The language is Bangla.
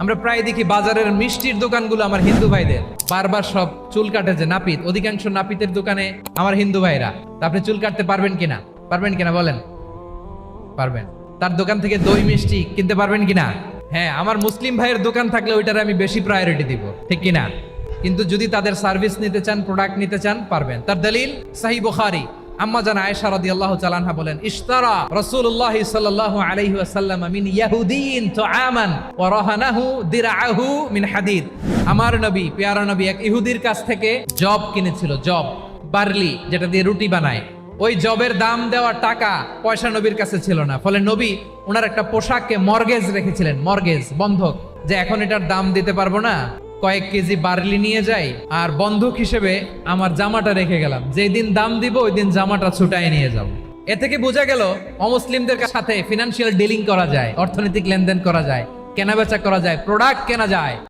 আমরা প্রায় দেখি বাজারের মিষ্টির দোকানগুলো আমার হিন্দু ভাইদের, বারবার সব চুল কাটে যে নাপিত, অধিকাংশ নাপিতের দোকানে আমার হিন্দু ভাইরা। তা আপনি চুল কাটতে পারবেন কিনা? পারবেন কিনা বলেন? পারবেন। তার দোকান থেকে দই মিষ্টি কিনতে পারবেন কিনা? হ্যাঁ, আমার মুসলিম ভাইয়ের দোকান থাকলে ওইটারে আমি বেশি প্রায়োরিটি দিব, ঠিক কিনা? কিন্তু যদি তাদের সার্ভিস নিতে চান, প্রোডাক্ট নিতে চান, পারবেন। তার দলিল সহিহ বুখারী, আম্মা জান আয়েশা রাদিয়াল্লাহু তাআলা আনহা বলেন, ইশতারা রাসূলুল্লাহ সাল্লাল্লাহু আলাইহি ওয়াসাল্লাম মিন ইয়াহুদিয়িন তুআমান ওয়া রাহানাহু দিরআহু মিন হাদিদ। আমার নবী, পেয়ারা নবী এক ইহুদির কাছ থেকে জব কিনেছিল, জব, বার্লি, যেটা দিয়ে রুটি বানায়। ওই জবের দাম দেওয়ার টাকা পয়সা নবীর কাছে ছিল না, ফলে নবী ওনার একটা পোশাককে মর্গেজ রেখেছিলেন, মর্গেজ, বন্ধক, যে এখন এটার দাম দিতে পারবো না, কয়েক কেজি বার্লি নিয়ে যাই আর বন্ধক হিসেবে আমার জামাটা রেখে গেলাম, যেই দিন দাম দিব ওই দিন জামাটা ছুটায় নিয়ে যাব। এ থেকে বোঝা গেল অমুসলিমদের সাথে ফিনান্সিয়াল ডিলিং করা যায়, অর্থনৈতিক লেনদেন করা যায়, কেনাবেচা করা যায়, প্রোডাক্ট কেনা যায়।